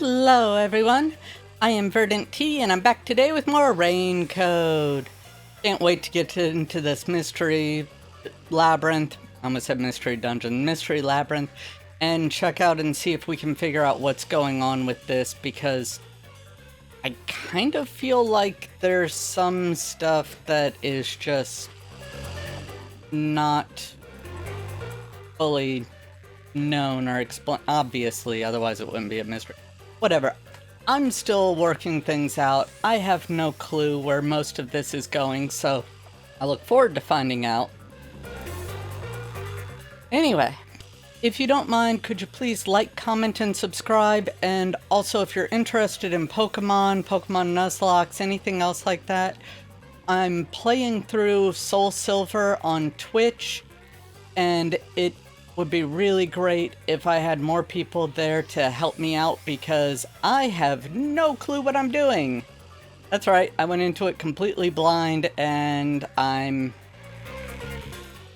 Hello everyone, I am VerdantTea and I'm back today with more Rain Code. Can't wait to get into this mystery labyrinth, I almost said mystery dungeon, mystery labyrinth, and check out and see if we can figure out what's going on with this, because I kind of feel like there's some stuff that is just not fully known or explained, obviously, otherwise it wouldn't be a mystery. Whatever. I'm still working things out. I have no clue where most of this is going, so I look forward to finding out. Anyway, if you don't mind, could you please like, comment, and subscribe? And also, if you're interested in Pokemon Nuzlocke, anything else like that, I'm playing through Soul Silver on Twitch, and it would be really great if I had more people there to help me out, because I have no clue what I'm doing. That's right, I went into it completely blind and I'm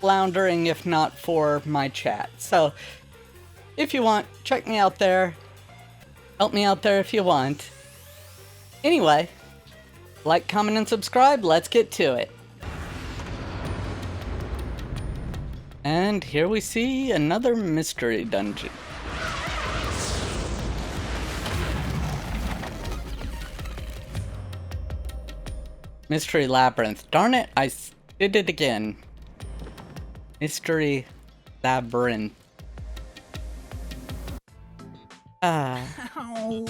floundering if not for my chat. So if you want, check me out there. Help me out there if you want. Anyway, like, comment, and subscribe. Let's get to it. And here we see another mystery dungeon. Mystery labyrinth. Darn it, I did it again. Mystery labyrinth. Ow,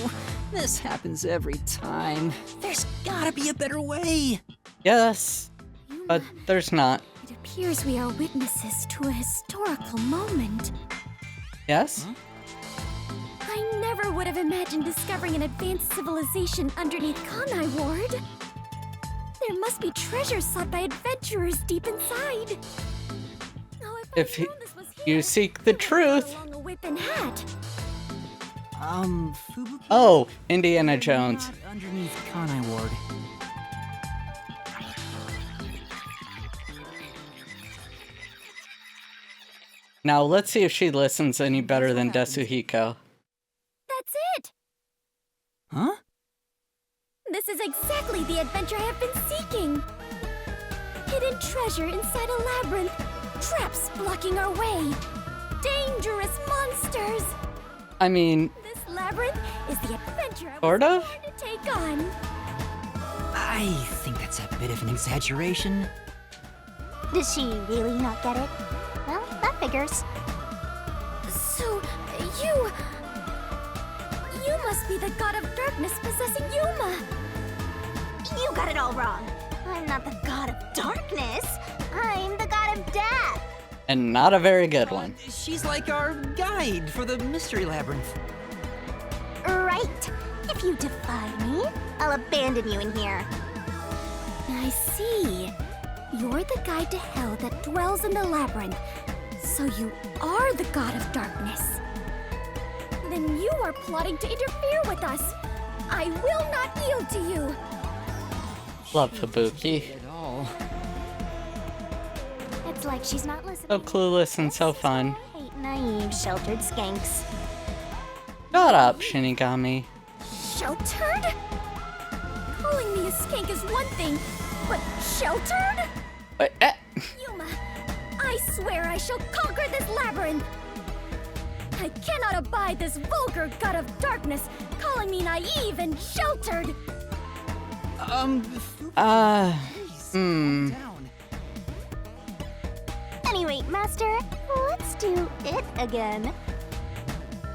this happens every time. There's gotta be a better way. Yes, but there's not. It appears we are witnesses to a historical moment. Yes? Huh? I never would have imagined discovering an advanced civilization underneath Kanai Ward. There must be treasures sought by adventurers deep inside. Now, If I'd known this was you here, seek the I would have truth. brought along a whip and hat. Fubuki? Oh, Indiana Jones. Not underneath Kanai Ward. Now let's see if she listens any better than Desuhiko. That's it! Huh? This is exactly the adventure I have been seeking! Hidden treasure inside a labyrinth, traps blocking our way, dangerous monsters! I mean, This labyrinth is the adventure I sort was of? born to take on! I think that's a bit of an exaggeration. Does she really not get it? Well, that figures. So, you must be the god of darkness possessing Yuma! You got it all wrong. I'm not the god of darkness. I'm the god of death. And not a very good one. She's like our guide for the mystery labyrinth. Right. If you defy me, I'll abandon you in here. I see. You're the guide to hell that dwells in the labyrinth. So you are the god of darkness. Then you are plotting to interfere with us. I will not yield to you. Love Fubuki. At all. It's like she's not listening. So clueless and so fun. I hate naive, sheltered skanks. Shut up, Shinigami. Sheltered? Calling me a skank is one thing, but sheltered? Wait, Yuma, I swear I shall conquer this labyrinth! I cannot abide this vulgar god of darkness calling me naive and sheltered! Fubuki, please, calm down. Anyway, Master, let's do it again.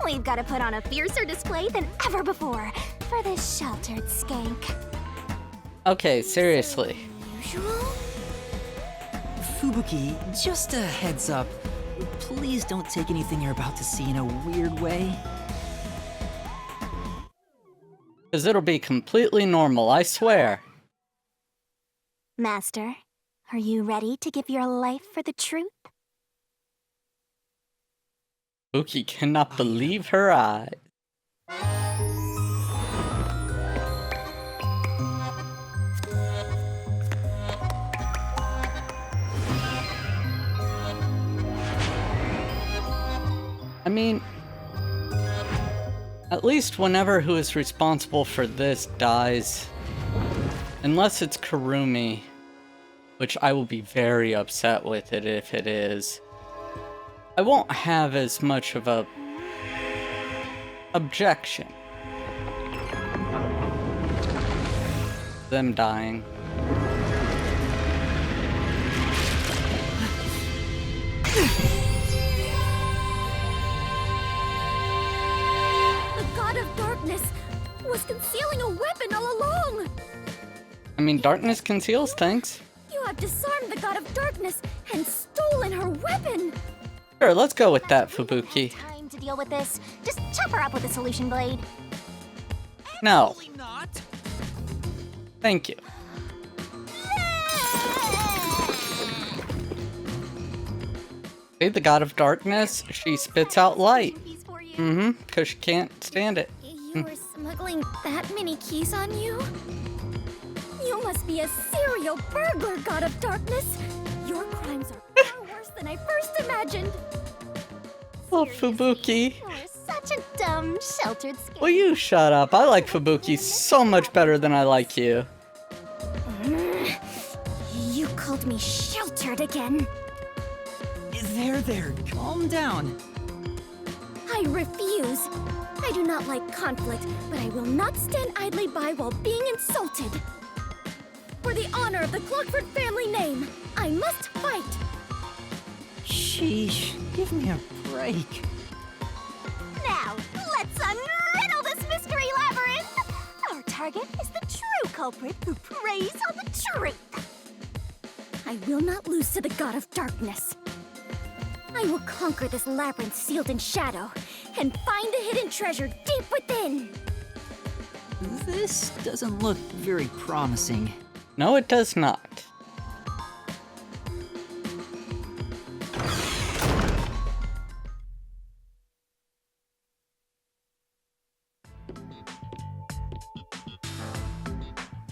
We've got to put on a fiercer display than ever before for this sheltered skank. okay, seriously. Usual? Fubuki, just a heads up. Please don't take anything you're about to see in a weird way. Because it'll be completely normal, I swear. Master, are you ready to give your life for the truth? Fubuki cannot believe her eyes. I mean, At least whenever who is responsible for this dies, unless it's Kurumi, which I will be very upset with it if it is, I won't have as much of a objection. Them dying. The God of Darkness was concealing a weapon all along! I mean, darkness conceals things. You have disarmed the God of Darkness and stolen her weapon! Sure, let's go with that, We don't Fubuki. have time to deal with this. Just chop her up with a solution blade. No, Absolutely not. thank you. See, the God of Darkness, she spits out light. Piece for you. Mm-hmm, because she can't stand it. You were smuggling that many keys on you? You must be a serial burglar, God of Darkness! Your crimes are far worse than I first imagined! Oh, Fubuki. You're such a dumb, sheltered scared. Will you shut up? I like Fubuki so much better than I like you. You called me sheltered again. There, calm down. I refuse. I do not like conflict, but I will not stand idly by while being insulted. For the honor of the Clockford family name, I must fight. Sheesh, give me a break. Now, let's unriddle this mystery labyrinth! Our target is the true culprit who preys on the truth. I will not lose to the God of Darkness. I will conquer this labyrinth sealed in shadow and find the hidden treasure deep within. This doesn't look very promising. No, it does not.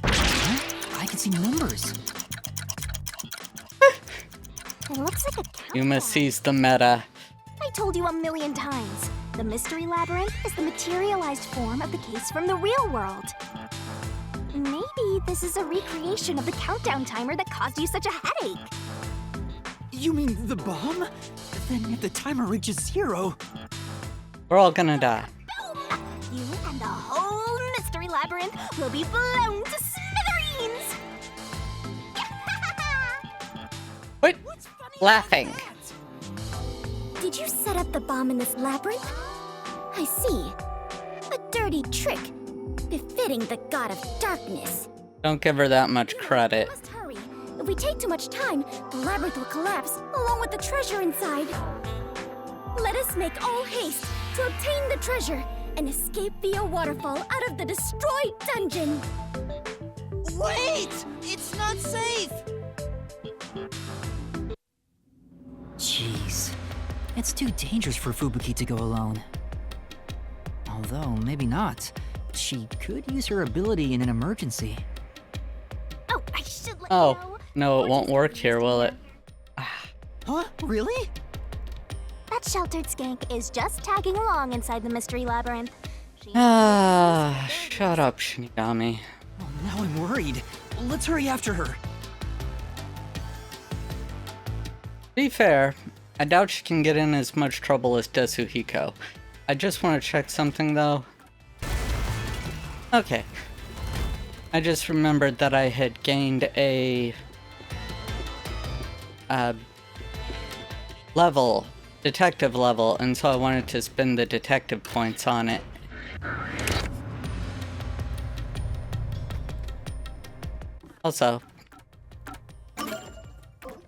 I can see numbers. It looks like a countdown. Yuma sees the meta. I told you a million times. The mystery labyrinth is the materialized form of the case from the real world. Maybe this is a recreation of the countdown timer that caused you such a headache. You mean the bomb? Then if the timer reaches 0... We're all gonna die. Boom! You and the whole mystery labyrinth will be blown to smithereens! Quit laughing. Did you set up the bomb in this labyrinth? I see. A dirty trick, befitting the God of Darkness. Don't give her that much credit. We must hurry. If we take too much time, the labyrinth will collapse, along with the treasure inside. Let us make all haste to obtain the treasure and escape via waterfall out of the destroyed dungeon. Wait! It's not safe! Jeez. It's too dangerous for Fubuki to go alone. Although, maybe not. She could use her ability in an emergency. Oh, I should let Oh, you know. no, it won't work here, will it? Huh? Really? That sheltered skank is just tagging along inside the mystery labyrinth. She Ah, shut up, Shinigami. Oh, now I'm worried. Let's hurry after her. To be fair, I doubt she can get in as much trouble as Desuhiko. I just want to check something, though. Okay. I just remembered that I had gained a... level. Detective level, and so I wanted to spend the detective points on it. Also...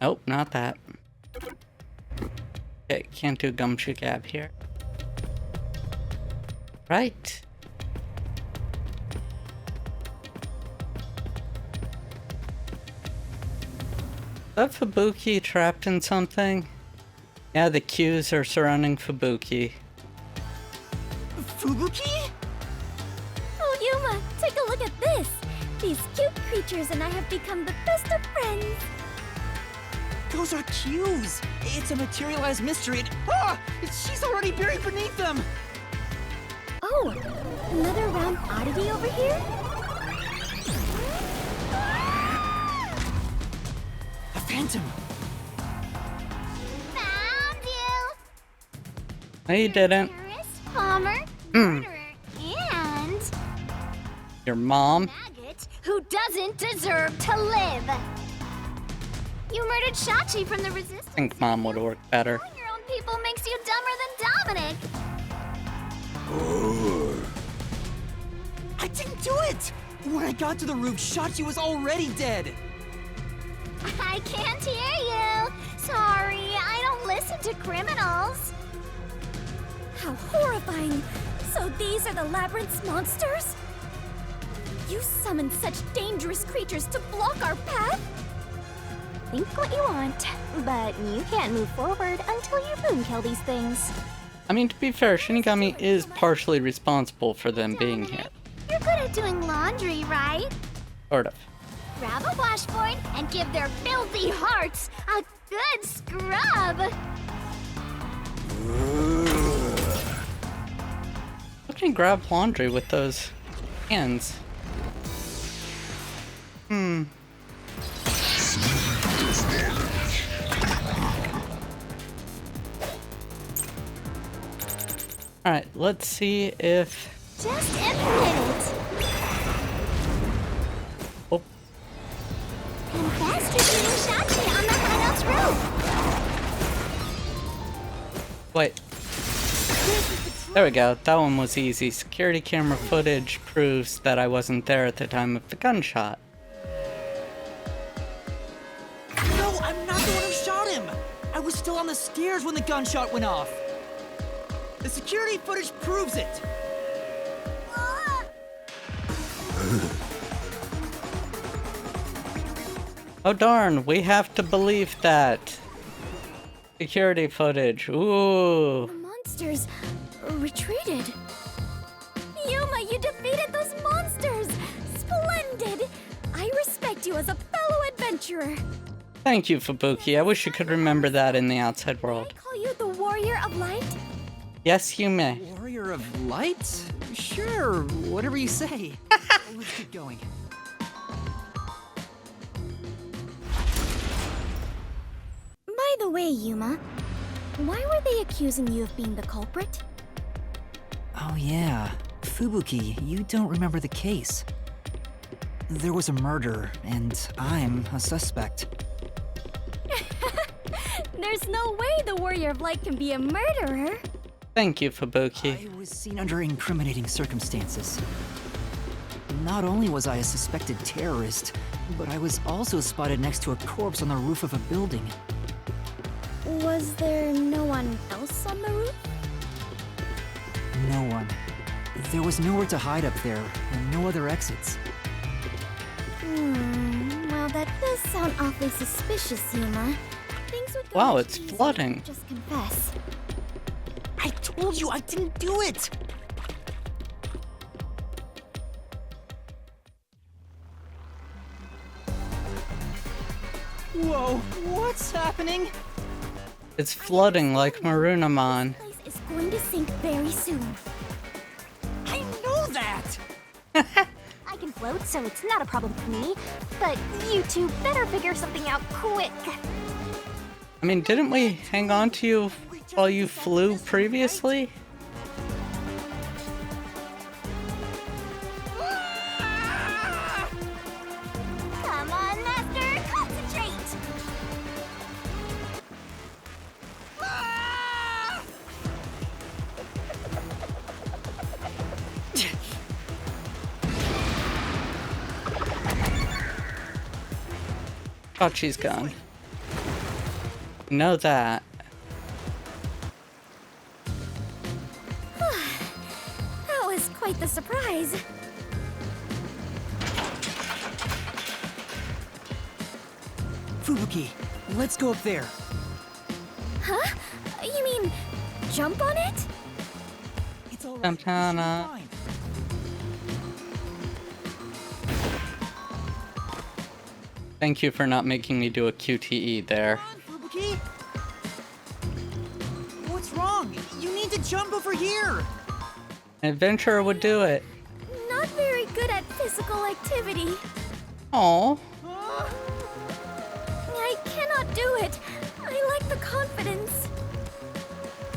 Nope, not that. Okay, can't do gumshoe gab here. Right. Is that Fubuki trapped in something? Yeah, the cues are surrounding Fubuki. Fubuki? Oh, Yuma, take a look at this. These cute creatures and I have become the best of friends. Those are cues! It's a materialized mystery and... Ah! She's already buried beneath them! Oh, another round oddity over here? A phantom! Found you! No, you didn't. Terrorist, bomber, murderer, and Your mom. maggot who doesn't deserve to live. You murdered Shachi from the Resistance. I think mom would work better. Killing your own people makes you dumber than Dominic. I didn't do it! When I got to the roof, Shachi was already dead! I can't hear you. Sorry, I don't listen to criminals. How horrifying! So these are the Labyrinth's monsters? You summoned such dangerous creatures to block our path? Think what you want, but you can't move forward until you moonkill these things. I mean, to be fair, Shinigami is partially responsible for them being here. You're good at doing laundry, right? Sort of. Grab a washboard and give their filthy hearts a good scrub. How can you grab laundry with those hands? Alright, let's see if... Just admit it. Oh, And best you're doing Shachi on the hideout's roof. wait. There we go. That one was easy. Security camera footage proves that I wasn't there at the time of the gunshot. No, I'm not the one who shot him! I was still on the stairs when the gunshot went off! The security footage proves it! Oh darn, we have to believe that. Security footage. Ooh. The monsters retreated. Yuma, you defeated those monsters! Splendid! I respect you as a fellow adventurer. Thank you, Fubuki. I wish you could remember that in the outside I world. call you the Warrior of Light? Yes, you may. Warrior of Light? Sure, whatever you say. Let's keep going. By the way, Yuma, why were they accusing you of being the culprit? Oh yeah, Fubuki, you don't remember the case. There was a murder, and I'm a suspect. There's no way the Warrior of Light can be a murderer. Thank you, Fubuki. I was seen under incriminating circumstances. Not only was I a suspected terrorist, but I was also spotted next to a corpse on the roof of a building. Was there no one else on the roof? No one. There was nowhere to hide up there, and no other exits. Well, that does sound awfully suspicious, Yuma. Things would go Wow, much it's easier if flooding. you just confess. I told you I didn't do it! Whoa, what's happening? It's flooding like Marunamon. This place is going to sink very soon. I know that! I can float, so it's not a problem for me. But you two better figure something out quick. I mean, didn't we hang on to you while you flew previously? Come on, Master, concentrate. Oh, she's gone. Know that. That was quite the surprise. Fubuki, let's go up there. Huh? You mean jump on it? It's all right. Jump on This it. is fine. Thank you for not making me do a QTE there. Come on, Fubuki. What's wrong? You need to jump over here. An adventurer would do it. Not very good at physical activity. Oh. I cannot do it. I lack the confidence.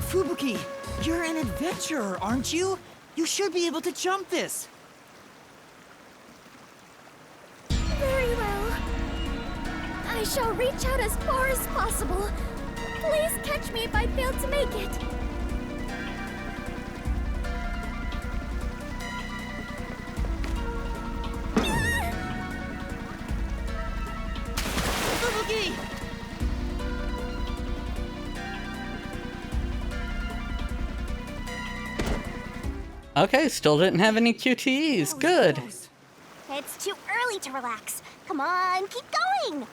Fubuki, you're an adventurer, aren't you? You should be able to jump this. Very well. I shall reach out as far as possible. Please catch me if I fail to make it. Fubuki! Okay, still didn't have any QTEs. Good. It's too early to relax. Come on, keep going!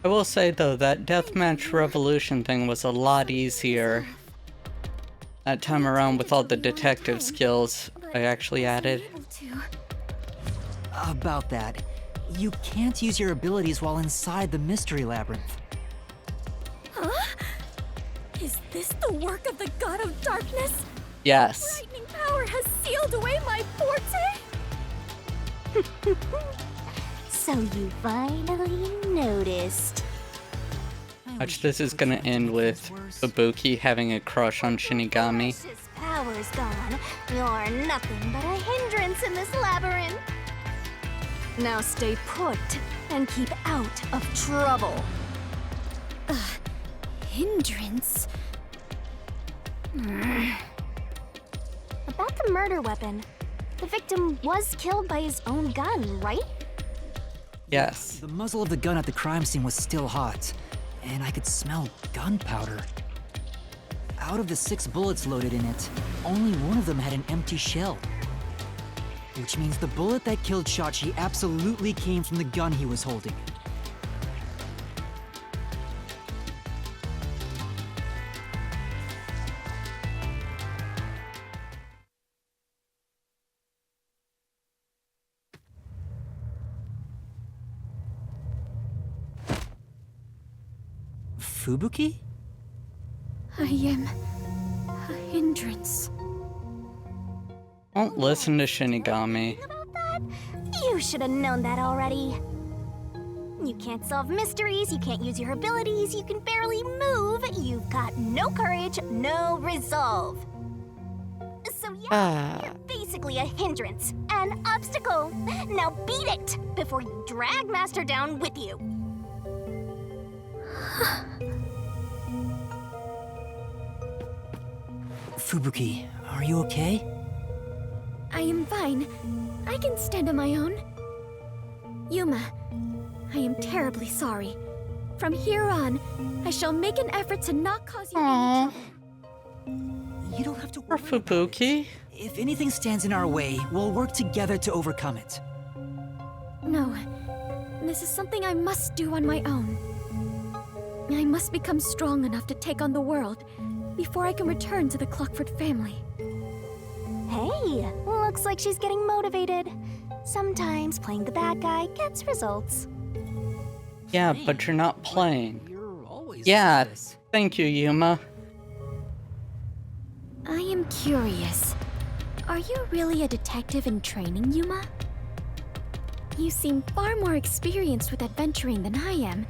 I will say though, that deathmatch revolution thing was a lot easier that time around with all the detective skills I actually added. About that, you can't use your abilities while inside the mystery labyrinth. Huh? Is this the work of the God of Darkness? Yes. Lightning power has sealed away my forte? So you finally noticed. Watch, this is gonna end with Fubuki having a crush on Shinigami. His power's gone. You're nothing but a hindrance in this labyrinth. Now stay put and keep out of trouble. Hindrance? About the murder weapon. The victim was killed by his own gun, right? Yes. The muzzle of the gun at the crime scene was still hot, and I could smell gunpowder. Out of the 6 bullets loaded in it, only one of them had an empty shell. Which means the bullet that killed Shachi absolutely came from the gun he was holding. Fubuki? I am a hindrance. Don't listen to Shinigami. About that? You should have known that already. You can't solve mysteries, you can't use your abilities, you can barely move, you've got no courage, no resolve. So yeah, you're basically a hindrance, an obstacle. Now beat it before you drag Master down with you. Fubuki, are you okay? I am fine. I can stand on my own. Yuma, I am terribly sorry. From here on, I shall make an effort to not cause you any trouble. You don't have to Or worry. Fubuki. If anything stands in our way, we'll work together to overcome it. No, this is something I must do on my own. I must become strong enough to take on the world before I can return to the Clockford family. Hey, looks like she's getting motivated. Sometimes playing the bad guy gets results. Yeah, but you're not playing. You're always Yeah, like this. thank you, Yuma. I am curious. Are you really a detective in training, Yuma? You seem far more experienced with adventuring than I am.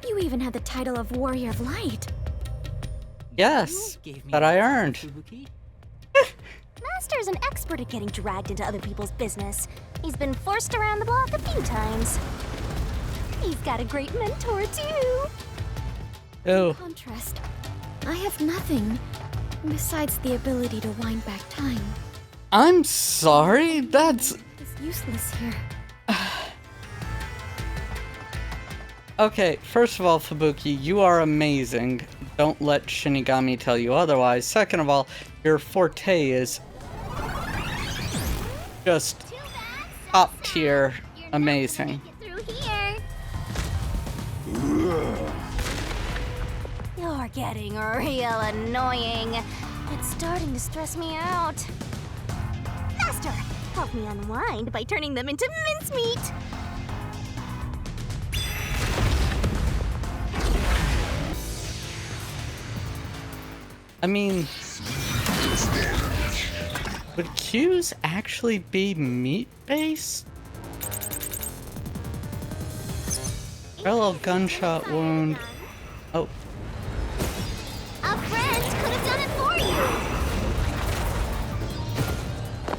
You even have the title of Warrior of Light. Yes, You gave me that I that, earned. Fubuki. Master's an expert at getting dragged into other people's business. He's been forced around the block a few times. He's got a great mentor, too. Oh, In contrast, I have nothing besides the ability to wind back time. I'm sorry. That's It's useless here. okay. First of all, Fubuki, you are amazing. Don't let Shinigami tell you otherwise. Second of all, your forte is just top tier amazing. Through here. You're getting real annoying. It's starting to stress me out. Master, help me unwind by turning them into mincemeat. I mean, would Q's actually be meat-based? Parallel gunshot wound. Oh. A friend could have done it for you.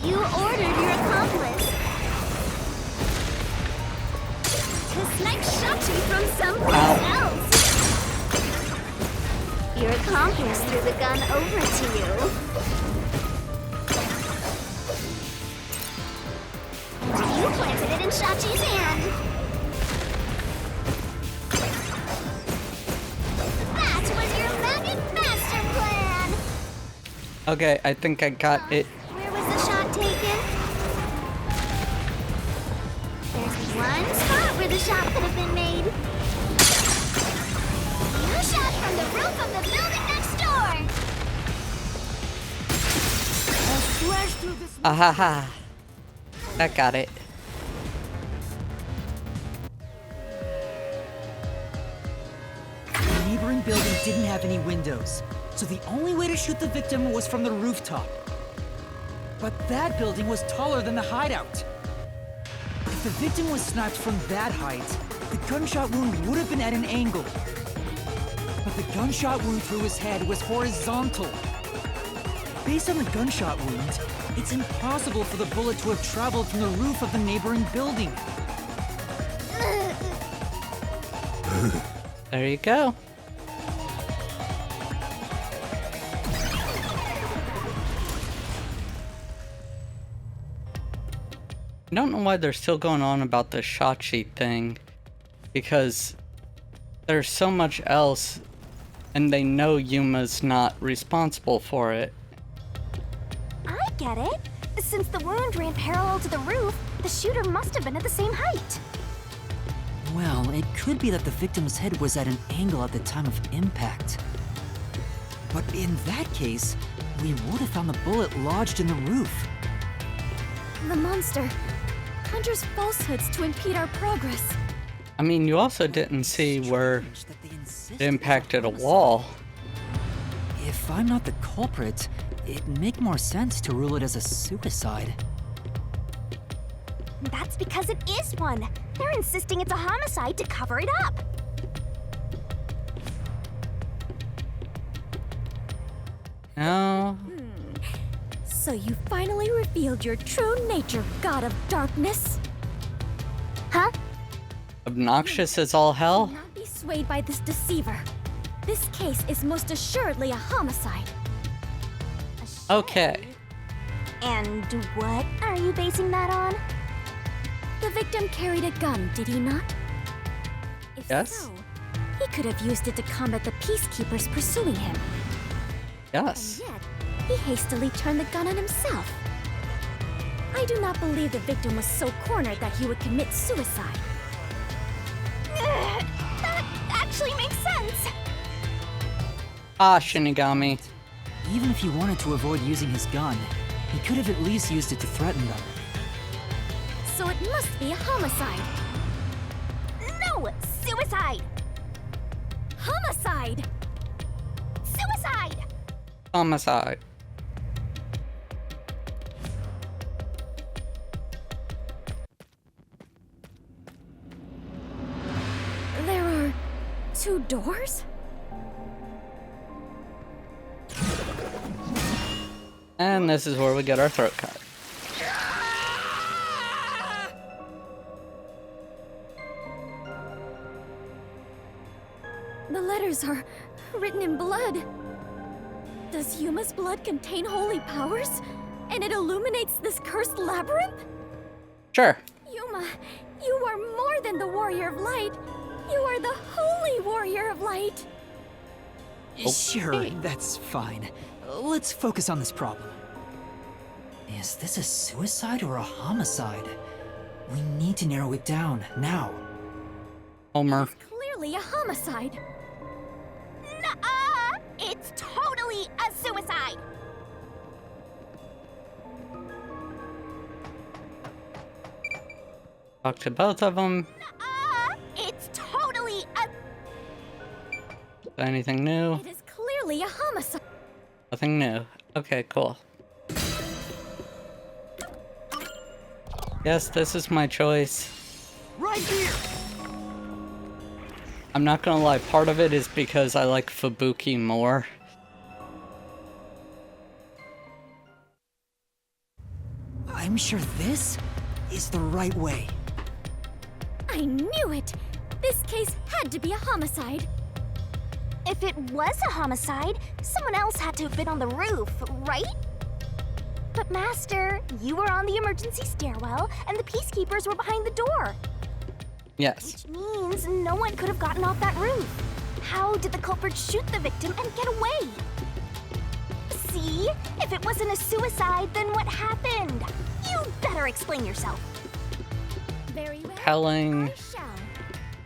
You ordered your accomplice to snipe Shachi from someplace else. Your accomplice threw the gun over to you. You planted it in Shachi's hand. That was your magic master plan. Okay, I think I got it. Where was the shot taken? There's one spot where the shot could have been made. You shot from the roof of the building next door. I'll slash through this. Ahaha. I got it. The neighboring building didn't have any windows, so the only way to shoot the victim was from the rooftop. But that building was taller than the hideout. If the victim was sniped from that height, the gunshot wound would have been at an angle. But the gunshot wound through his head was horizontal. Based on the gunshot wound, it's impossible for the bullet to have traveled from the roof of the neighboring building. There you go. I don't know why they're still going on about the shot sheet thing, because there's so much else and they know Yuma's not responsible for it. I get it. Since the wound ran parallel to the roof, the shooter must have been at the same height. Well, it could be that the victim's head was at an angle at the time of impact. But in that case, we would have found the bullet lodged in the roof. The monster conjures falsehoods to impede our progress. I mean, you also didn't see where it impacted a wall. If I'm not the culprit, it'd make more sense to rule it as a suicide. That's because it is one. They're insisting it's a homicide to cover it up. No. So you finally revealed your true nature, God of Darkness. Huh? Obnoxious as all hell? Do not be swayed by this deceiver. This case is most assuredly a homicide. Okay. And what are you basing that on? The victim carried a gun, did he not? If Yes. so, he could have used it to combat the peacekeepers pursuing him. Yes. And yet, he hastily turned the gun on himself. I do not believe the victim was so cornered that he would commit suicide. That actually makes sense. Ah, Shinigami. Even if he wanted to avoid using his gun, he could have at least used it to threaten them. So it must be a homicide. No! Suicide! Homicide! Suicide! Homicide. There are 2 doors? And this is where we get our throat cut. The letters are written in blood. Does Yuma's blood contain holy powers? And it illuminates this cursed labyrinth? Sure. Yuma, you are more than the warrior of light. You are the holy warrior of light. Sure, that's fine. Let's focus on this problem. Is this a suicide or a homicide? We need to narrow it down, now. Homer. Clearly a homicide. Nuh-uh! It's totally a suicide! Talk to both of them. Nuh-uh! It's totally a... Anything new? It is clearly a homicide. Nothing new. Okay, cool. Yes, this is my choice. Right here! I'm not gonna lie, part of it is because I like Fubuki more. I'm sure this is the right way. I knew it! This case had to be a homicide. If it was a homicide, someone else had to have been on the roof, right? But Master, you were on the emergency stairwell, and the peacekeepers were behind the door. Yes. Which means no one could have gotten off that roof. How did the culprit shoot the victim and get away? See? If it wasn't a suicide, then what happened? You better explain yourself. Very well. Compelling I shall.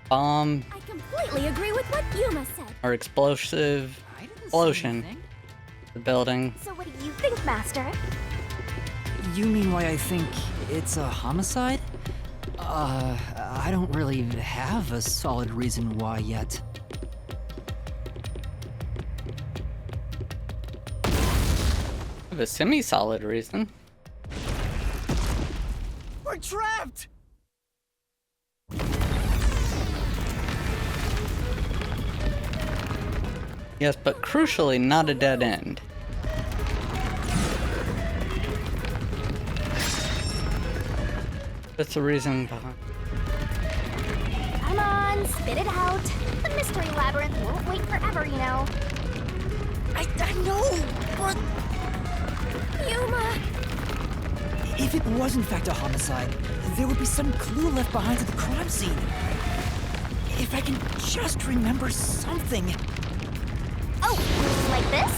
bomb I completely agree with what Yuma said. or explosive I didn't say explosion. anything. The building. So what do you think, Master? You mean why I think it's a homicide? I don't really have a solid reason why yet. I have a semi-solid reason. We're trapped! Yes, but crucially, not a dead end. That's the reason behind. Come on, spit it out. The mystery labyrinth won't wait forever, you know. I know, but Yuma! if it was in fact a homicide, there would be some clue left behind at the crime scene. If I can just remember something. Oh, like this?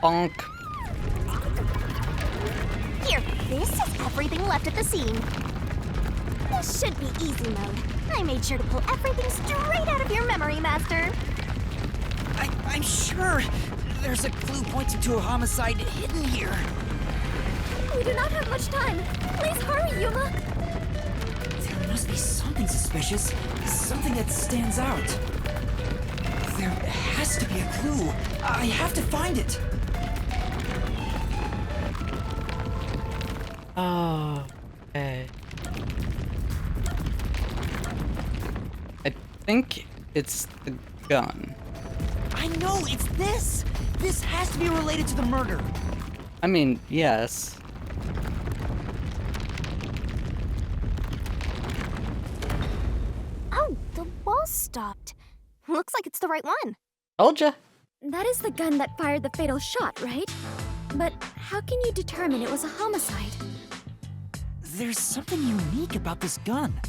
Bonk. Here, this is everything left at the scene. This should be easy mode. I made sure to pull everything straight out of your memory, Master. I'm sure there's a clue pointing to a homicide hidden here. We do not have much time. Please hurry, Yuma! There must be something suspicious, something that stands out. There has to be a clue. I have to find it. Oh, okay. I think it's the gun. I know, it's this! This has to be related to the murder. I mean, yes. Oh, the wall stopped. Looks like it's the right one. Told ya. That is the gun that fired the fatal shot, right? But how can you determine it was a homicide? There's something unique about this gun.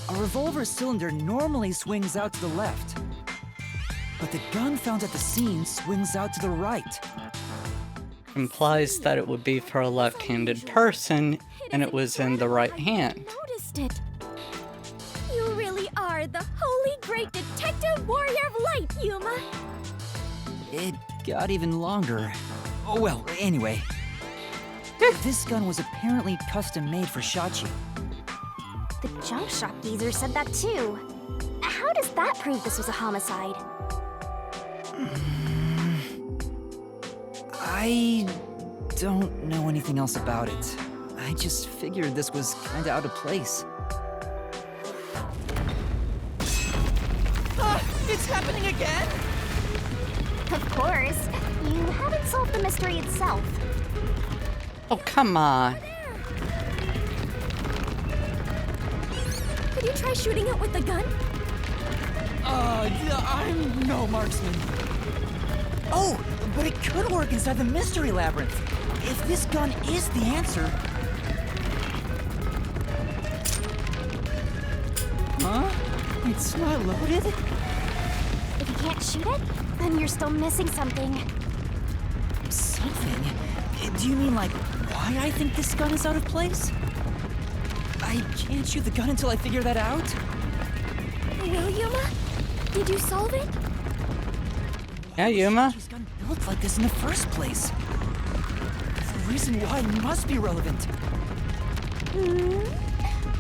A revolver cylinder normally swings out to the left, but the gun found at the scene swings out to the right. Implies that it would be for a left-handed person, and it was in the right hand. I noticed it. You really are the holy great detective warrior of light, Yuma. It got even longer. Oh well, anyway. This gun was apparently custom made for Shachi. The junk shop geezer said that too. How does that prove this was a homicide? I don't know anything else about it. I just figured this was kinda out of place. It's happening again? Of course. You haven't solved the mystery itself. Oh, come on. Could you try shooting it with the gun? I'm no marksman. Oh, but it could work inside the mystery labyrinth. If this gun is the answer... Huh? It's not loaded? If you can't shoot it, then you're still missing something. Something? Do you mean like why I think this gun is out of place? I can't shoot the gun until I figure that out? Well, Yuma? Did you solve it? Yeah, Yuma? This gun built like this in the first place. The reason why must be relevant.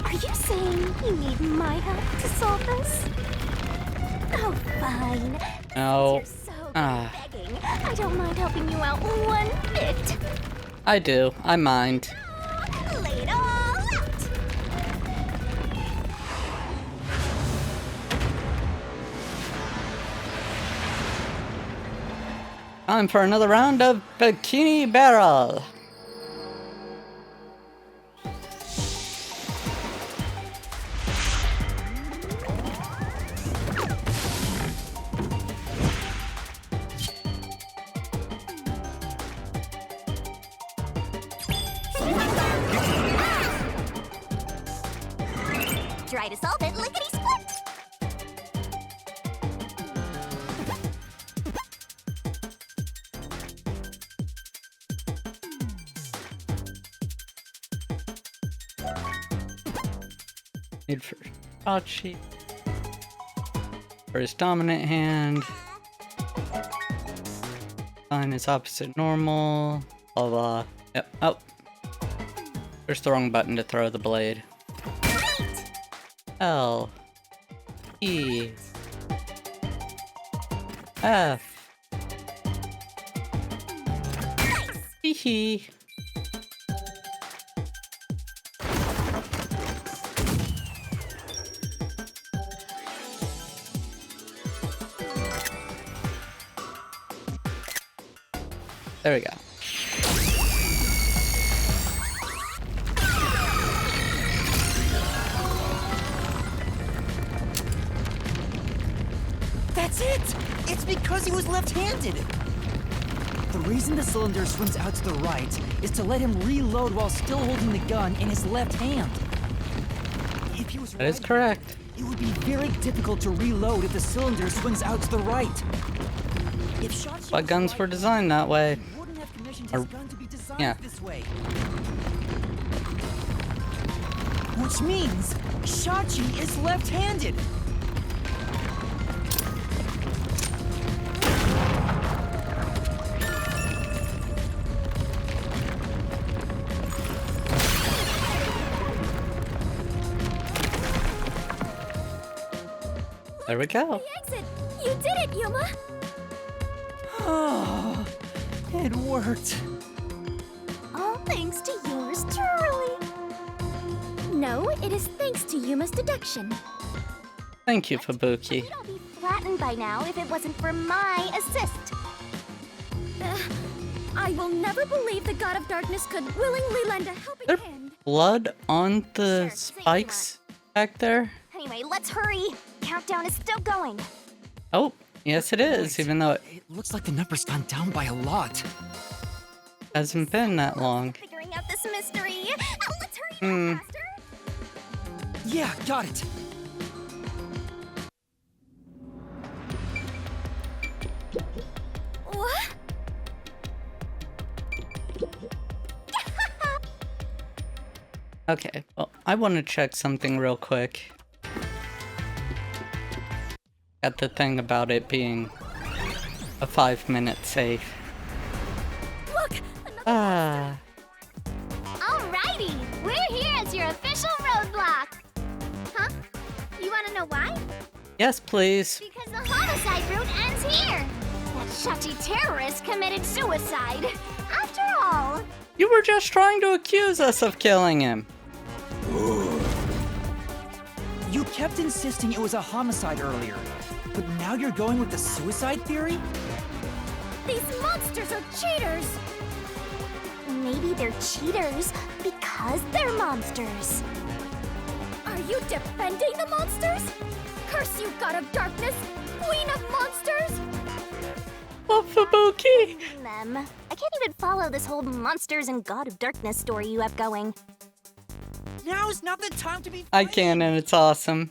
Are you saying you need my help to solve this? Oh, fine. No. You're so Ah. begging. I don't mind helping you out one bit. I do. I mind. Lay it all out. Time for another round of Bikini Barrel. Try to solve it, lickety-split. Need for shot sheet. For his dominant hand. Sign is opposite normal. Blah blah. Yep. Oh. There's the wrong button to throw the blade. L. E. F. Hee hee. There we go. That's it! It's because he was left-handed! The reason the cylinder swings out to the right is to let him reload while still holding the gun in his left hand. If he was That is correct. it would be very difficult to reload if the cylinder swings out to the right. If shots Why guns were designed that way. he wouldn't have commissioned Or- his gun to be designed yeah. this way. Which means Shachi is left-handed. There we go. Exit! You did it, Yuma! Oh, it worked. All thanks to yours truly. No, it is thanks to Yuma's deduction. Thank you, Fubuki. We'd all be flattened by now if it wasn't for my assist. I will never believe the God of Darkness could willingly lend a helping There hand. blood on the Sure, say you spikes back there? Anyway, let's hurry. Countdown is still going. Oh, yes it is, even though it It looks like the number's gone down by a lot. hasn't been that long. Figuring out this mystery. Let's hurry Hmm. up, faster. Yeah, got it. What? Okay, well, I want to check something real quick. Got the thing about it being a 5-minute save. Look! Ah, Alrighty, we're here as your official roadblock. Huh? You want to know why? yes please. Because the homicide route ends here. That Shachi terrorist committed suicide. After all, You were just trying to accuse us of killing him. You kept insisting it was a homicide earlier, but now you're going with the suicide theory? These monsters are cheaters! maybe they're cheaters because they're monsters. Are you defending the monsters? Curse you, God of Darkness! Queen of Monsters! Oh, Fubuki! Them. I can't even follow this whole monsters and God of Darkness story you have going. Now's not the time to be I fighting. can, and it's awesome.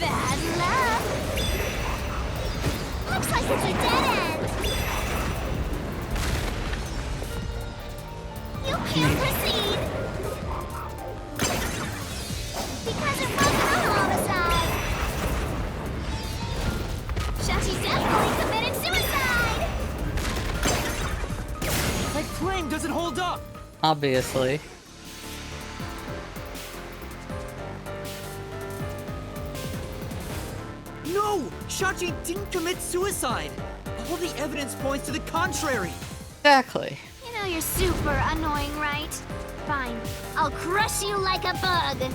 Bad luck! Looks like it's a dead end! You can't proceed! Because it wasn't obviously. No! Shachi didn't commit suicide! All the evidence points to the contrary! Exactly. You know you're super annoying, right? Fine, I'll crush you like a bug.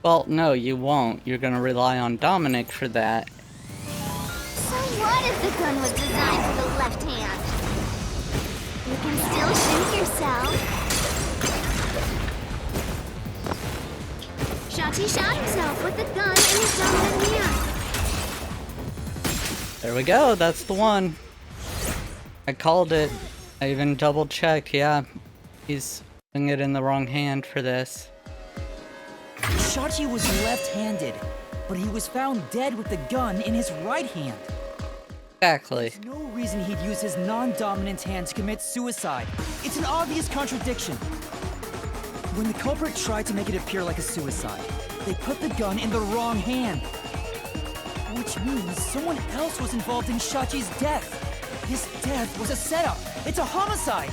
Well, no, you won't. You're gonna rely on Dominic for that. So what if the gun was designed for the left hand? You can still shoot yourself. Shachi shot himself with the gun in his dominant hand. There we go, that's the one. I called it. I even double checked, yeah. He's putting it in the wrong hand for this. Shachi was left-handed, but he was found dead with the gun in his right hand. Exactly. There's no reason he'd use his non-dominant hand to commit suicide. It's an obvious contradiction. When the culprit tried to make it appear like a suicide, they put the gun in the wrong hand. Which means someone else was involved in Shachi's death. This death was a setup. It's a homicide.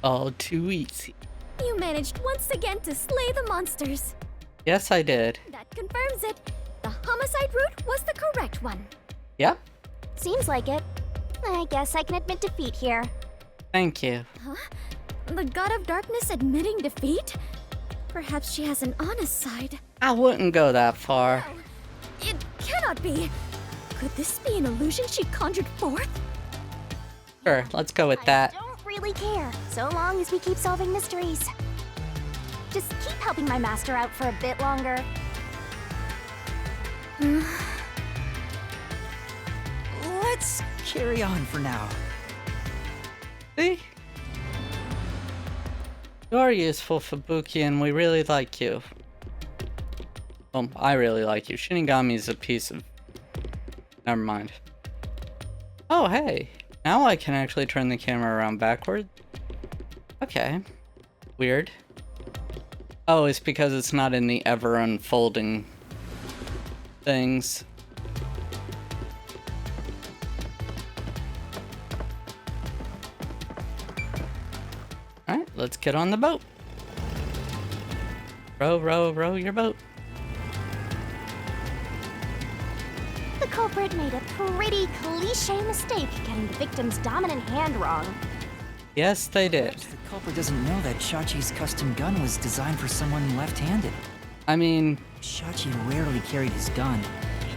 All too easy. You managed once again to slay the monsters. Yes, I did. That confirms it. The homicide route was the correct one. Yep. Seems like it. I guess I can admit defeat here. Thank you. The God of Darkness admitting defeat? Perhaps she has an honest side. I wouldn't go that far. It cannot be. Could this be an illusion she conjured forth? Sure, let's go with I that. don't really care, so long as we keep solving mysteries. Just keep helping my master out for a bit longer. Let's carry on for now. See? You are useful, Fubuki, and we really like you. Well, I really like you. Shinigami's a piece of... Never mind. Oh, hey. Now I can actually turn the camera around backward. Okay. Weird. Oh, it's because it's not in the ever-unfolding things. Alright, let's get on the boat. Row, row, row your boat. The culprit made a pretty cliche mistake getting the victim's dominant hand wrong. Yes, they did. Perhaps the culprit doesn't know that Shachi's custom gun was designed for someone left-handed. I mean, Shachi rarely carried his gun,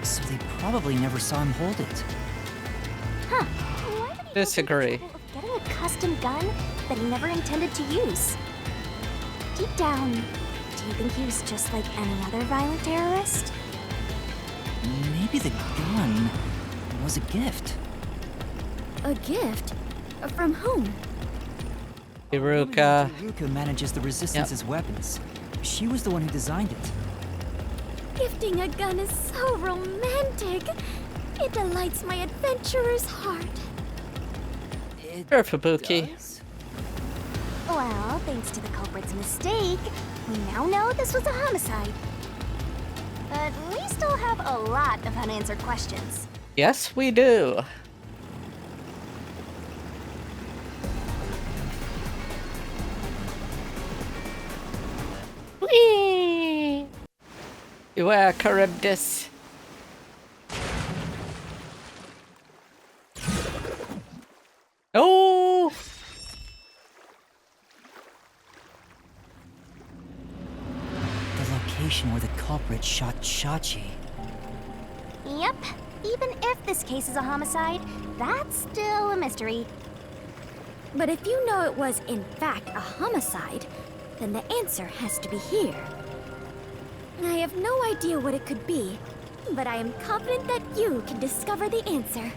so they probably never saw him hold it. Huh. Why would he Disagree. go through the trouble of getting a custom gun that he never intended to use? Deep down, do you think he was just like any other violent terrorist? Maybe the gun was a gift. A gift? From whom? Iruka. Iruka manages the Resistance's weapons. She was the one who designed it. Gifting a gun is so romantic. It delights my adventurer's heart. It Sure, Fubuki. does? Well, thanks to the culprit's mistake, we now know this was a homicide. But we still have a lot of unanswered questions. Yes, we do. Whee! You are Charybdis. No! The location where the culprit shot Shachi. Yep, even if this case is a homicide, that's still a mystery. But if you know it was, in fact, a homicide, then the answer has to be here. I have no idea what it could be, but I am confident that you can discover the answer.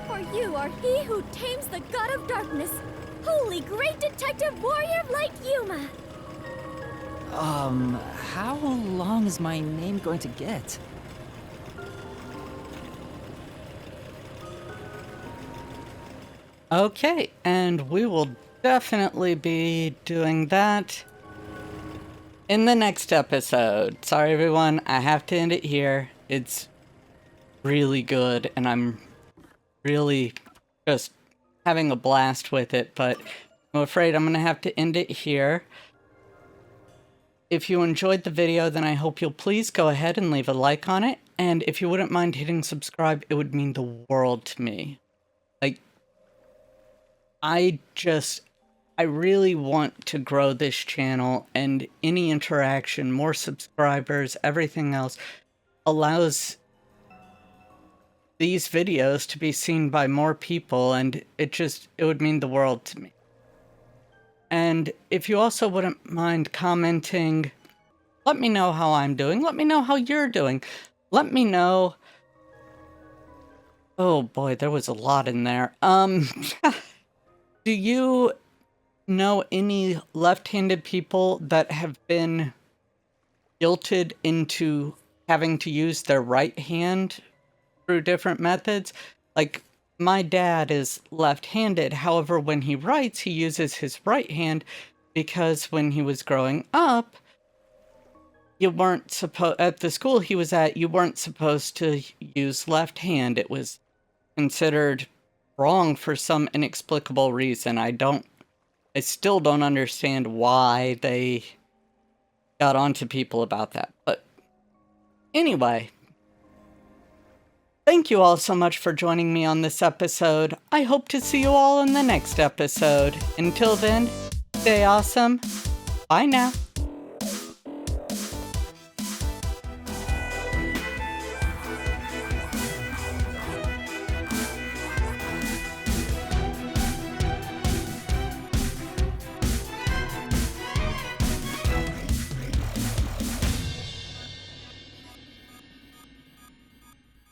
For you are he who tames the God of Darkness, holy great detective warrior Light Yuma. How long is my name going to get? Okay, and we will definitely be doing that in the next episode. Sorry, everyone. I have to end it here. It's really good, and I'm really just having a blast with it, but I'm afraid I'm going to have to end it here. If you enjoyed the video, then I hope you'll please go ahead and leave a like on it. And if you wouldn't mind hitting subscribe, it would mean the world to me. Like, I really want to grow this channel, and any interaction, more subscribers, everything else allows these videos to be seen by more people, and it would mean the world to me. And if you also wouldn't mind commenting, let me know how I'm doing. Let me know how you're doing. Let me know... Oh boy, there was a lot in there. Do you know any left-handed people that have been guilted into having to use their right hand through different methods? Like, my dad is left-handed, however, when he writes, he uses his right hand because when he was growing up, at the school he was at, you weren't supposed to use left hand. It was considered wrong for some inexplicable reason. I still don't understand why they got onto people about that. But anyway, thank you all so much for joining me on this episode. I hope to see you all in the next episode. Until then, stay awesome. Bye now.